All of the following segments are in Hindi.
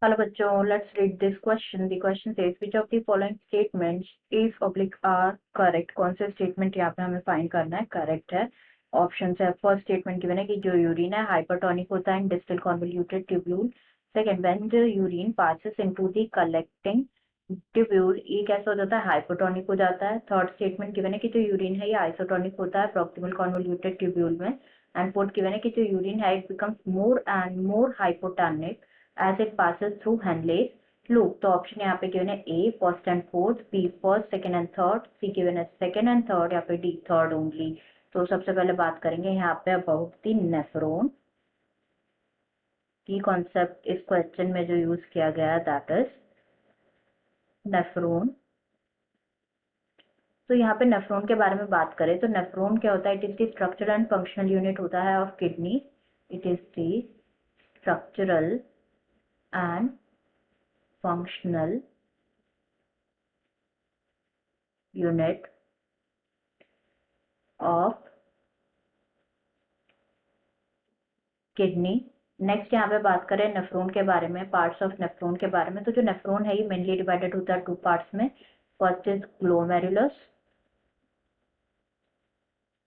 Hello बच्चों, let's read this question. The question says which of the following statements if oblique are correct? कौन से statement यहाँ पे हमें find करना है? Correct है. Options है. First statement given है कि जो urine है hypertonic होता है in distal convoluted tubule. Second, when the urine passes into the collecting tubule, ये कैसा हो जाता है? Hypertonic हो जाता है. Third statement given है कि जो urine है ये isotonic होता है proximal convoluted tubule में. And fourth given है कि जो urine है it becomes more and more hypotonic as it passes through Henle's loop. तो ऑप्शन यहाँ पे गिवन है A first and fourth, B first second and third, C given है सेकंड एंड थर्ड या फिर डी थर्ड ओनली. तो सबसे पहले बात करेंगे यहाँ पे अबाउट द नेफ्रॉन की कॉन्सेप्ट. इस क्वेश्चन में जो यूज किया गया है दैट इज नेफ्रॉन. तो यहाँ पे नेफ्रॉन के बारे में बात करें तो नेफ्रॉन क्या होता है? It is the structural and functional unit होता है of kidney. It is the structural and functional unit of kidney. Next यहाँ पे बात करें नेफ्रॉन के बारे में, पार्ट्स ऑफ नेफ्रॉन के बारे में. तो जो नेफ्रॉन है ये मेनली डिवाइडेड होता है टू पार्ट्स में. First is glomerulus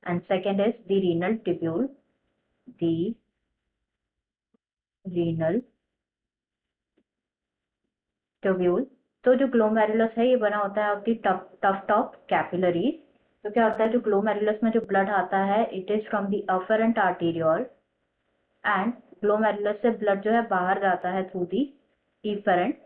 and second is the renal tubule. The renal tubule. तो जो ग्लोमेरुलस है ये बना होता है of the tuft of capillaries. तो क्या होता है जो ग्लोमेरुलस में जो ब्लड आता है it is from the afferent arteriole and glomerulus से ब्लड जो है बाहर जाता है through the efferent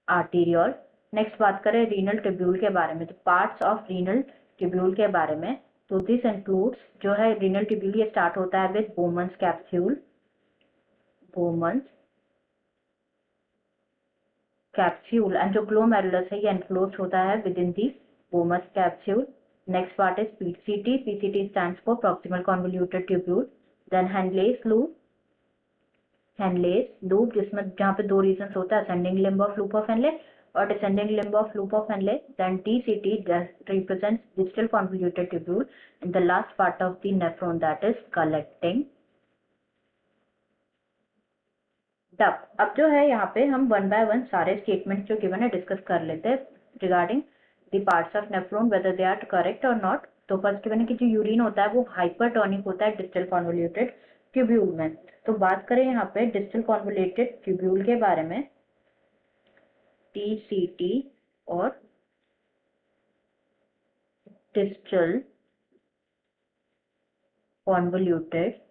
arteriole. Next बात करें रीनल ट्यूब्यूल के बारे में. तो पार्ट्स ऑफ रीनल ट्यूब्यूल के बारे में. तो दिस इंक्लूड्स जो है रीनल ट्यूब्यूल ये स्टार्ट होता है with Bowman's capsule. Bowman's capsule and जो ग्लोमेरुलस है ये एनक्लोज होता है within the Bowman's capsule. Next part is PCT. PCT stands for proximal convoluted tubule. Then Henle's loop. Henle's loop जिसमें जहाँ पे दो रीजन्स होता है ascending limb of loop of Henle और descending limb of loop of Henle. Then DCT represents distal convoluted tubule in the last part of the nephron that is collecting duct. अब जो है यहाँ पे हम वन बाय वन सारे स्टेटमेंट जो गिवन है डिस्कस कर लेते हैं regarding the parts of nephron whether they are correct और नॉट. तो फर्स्ट गिवन है कि जो यूरिन होता है वो हाइपरटोनिक होता है डिस्टल कॉन्वोल्यूटेड ट्यूब्यूल में. तो बात करें यहाँ पे डिस्टल कॉन्वोल्यूटेड ट्यूब्यूल के बारे में, टीसीटी और डिस्टल कॉन्वोल्यूटेड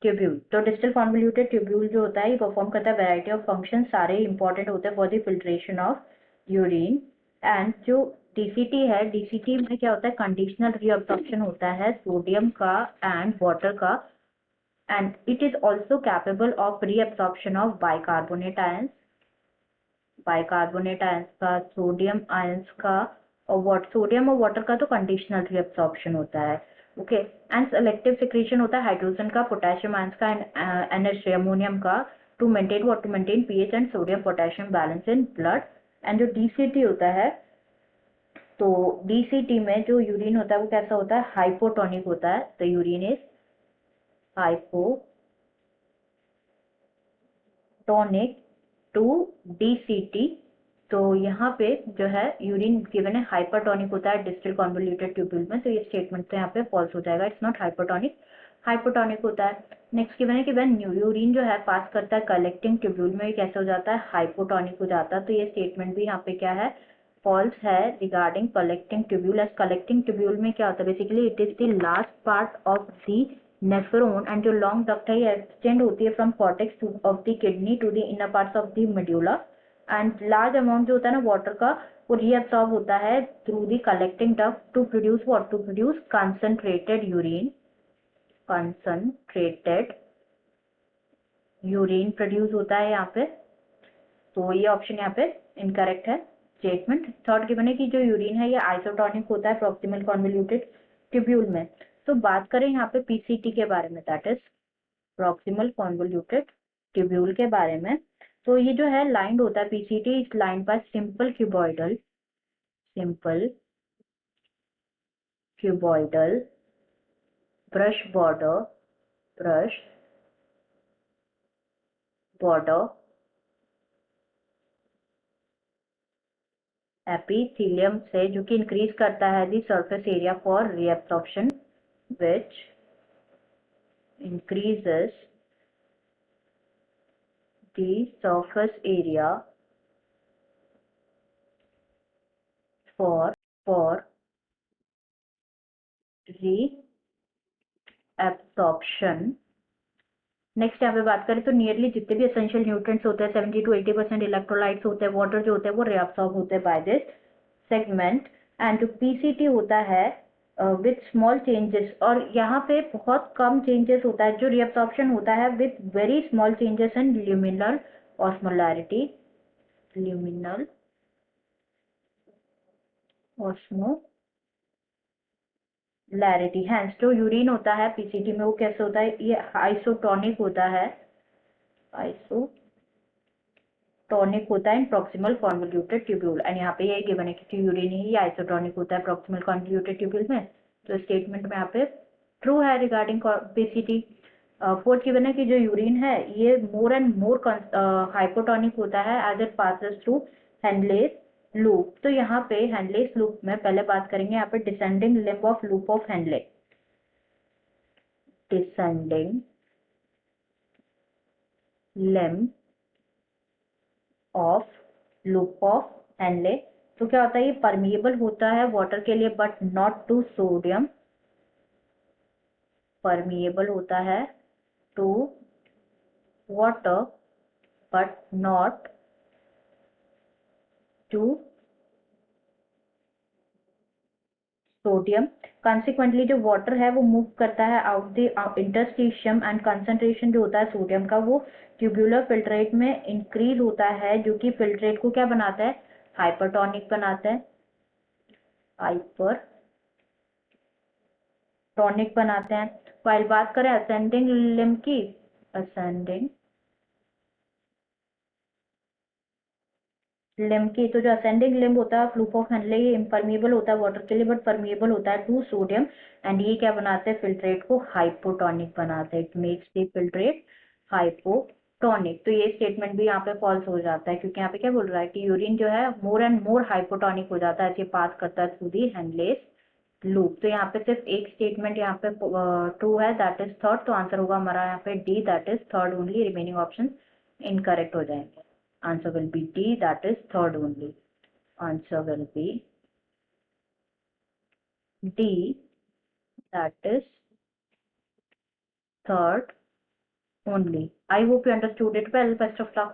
ट्यूब्यूल. तो डिस्टल कॉन्वोल्यूटेड ट्यूब्यूल जो होता है ये परफॉर्म करता है वैरायटी ऑफ फंक्शन. सारे इंपॉर्टेंट होते हैं for the filtration of urine. And जो डीसीटी है, डीसीटी में क्या होता है? कंडीशनल रीअब्सॉर्प्शन होता है सोडियम का एंड वाटर का. and it is also capable of reabsorption of bicarbonate ions. Bicarbonate ions का, सोडियम आयंस का और सोडियम और वाटर का तो कंडीशनल रीअब्सॉर्प्शन होता है. ओके. एंड सेलेक्टिव सिक्रीशन होता है हाइड्रोजन का, पोटेशियम आयंस का एंड NH3 अमोनियम का to maintain pH and sodium potassium balance in blood. And जो डीसीटी होता है तो डीसीटी में जो यूरिन होता है वो कैसा होता है? हाइपोटोनिक होता है. The urine is hypotonic to DCT. तो यहाँ पे जो है यूरिन गिवन है हाइपरटोनिक होता है डिस्टल कॉन्वोल्यूटेड ट्यूब्यूल में. तो ये स्टेटमेंट तो यहाँ पे फॉल्स हो जाएगा. इट्स नॉट हाइपरटोनिक, हाइपोटोनिक होता है. नेक्स्ट गिवन है कि व्हेन यूरिन जो है पास करता है कलेक्टिंग ट्यूब्यूल में, ये कैसे हो जाता है? हाइपोटोनिक हो जाता है. तो ये स्टेटमेंट भी यहाँ पे क्या है? फॉल्स है regarding collecting tubule. As collecting tubule में क्या होता है? Basically it is the last part of the nephron and जो लॉन्ग डक्ट है ये एक्सटेंड होती है from cortex of the kidney to the inner parts of the medulla. And large amount जो होता है ना वाटर का वो रीअब्सॉर्ब होता है through the collecting duct to produce what? To produce concentrated urine. Concentrated urine produce होता है यहाँ पे. तो ये ऑप्शन यहाँ पे इनकरेक्ट है स्टेटमेंट. थर्ड गिवन है कि जो यूरिन है ये आइसोटोनिक होता है प्रॉक्सिमल कॉन्वोल्यूटेड ट्यूब्यूल में. तो बात करें यहाँ पे पीसीटी के बारे में, that is proximal convoluted tubule के बारे में. तो ये जो है लाइंड होता है PCT is lined by simple cuboidal brush border epithelium से जो कि इंक्रीज करता है the surface area for reabsorption which increases the surface area for reabsorption। Next यहाँ पे बात करें तो नियरली जितने भी एसेंशियल न्यूट्रिएंट्स होते हैं 70 to 80% इलेक्ट्रोलाइट्स होते हैं, वाटर जो होते हैं वो रिएब्सॉर्ब होते हैं बाय दिस सेगमेंट। एंड जो पीसीटी होता है विथ स्मॉल चेंजेस, और यहाँ पे बहुत कम चेंजेस होता है, जो रिएब्सॉर्प्शन होता है with very small changes in luminal osmolarity, luminal osmolarity. Hence जो यूरिन होता है पीसीटी में वो कैसे होता है, ये आइसोटोनिक होता है, आइसोटोनिक होता है इन प्रॉक्सिमल कॉन्वोल्यूटेड ट्यूब्यूल। एंड यहाँ पे यही गिवन है क्योंकि यूरिन ही आइसोटोनिक होता है प्रॉक्सिमल कॉन्वोल्यूटेड ट्यूब्यूल में, तो स्टेटमेंट में यहाँ पे ट्रू है रिगार्डिंग पीसीटी। फोर्थ गिवन है कि जो यूरिन है ये मोर एंड मोर हाइपोटोनिक होता है as it passes through Henle's loop. तो यहाँ पे हेनलेस लूप में पहले बात करेंगे यहाँ पे descending limb of loop of Henley, descending limb of loop of Henley. तो क्या होता है, ये परमिएबल होता है वाटर के लिए but not to sodium, permeable होता है to water but not to sodium. Consequently जो वाटर है वो मूव करता है out the interstitium and concentration जो होता है सोडियम का वो ट्यूबुलर फिल्ट्रेट में इंक्रीज होता है, जो कि फिल्ट्रेट को क्या बनाता है, हाइपरटोनिक बनाता है, हाइपरटोनिक बनाते हैं। फाइल बात करें असेंडिंग लिम्ब की, असेंडिंग लिम्ब की, तो जो असेंडिंग लिम्ब होता है लूप ऑफ हेनले ये इम्परमिएबल होता है वाटर के लिए बट परमिएबल होता है टू सोडियम। एंड ये क्या बनाते हैं, फिल्ट्रेट को हाइपोटोनिक बनाते हैं, it makes the filtrate hypotonic. तो ये स्टेटमेंट भी यहाँ पे फॉल्स हो जाता है क्योंकि यहाँ पे क्या बोल रहा है कि यूरिन जो है मोर एंड मोर हाइपोटोनिक हो जाता है ऐसे पास करता है थ्रू दी हेनलेस लूप। तो यहाँ पे सिर्फ एक स्टेटमेंट यहाँ पे ट्रू है, दैट इज थर्ड। तो आंसर होगा हमारा यहाँ पे D, that is third only. Remaining option incorrect हो जाएंगे। Answer will be D, that is third only. Answer will be D, that is third only. I hope you understood it well. Best of luck.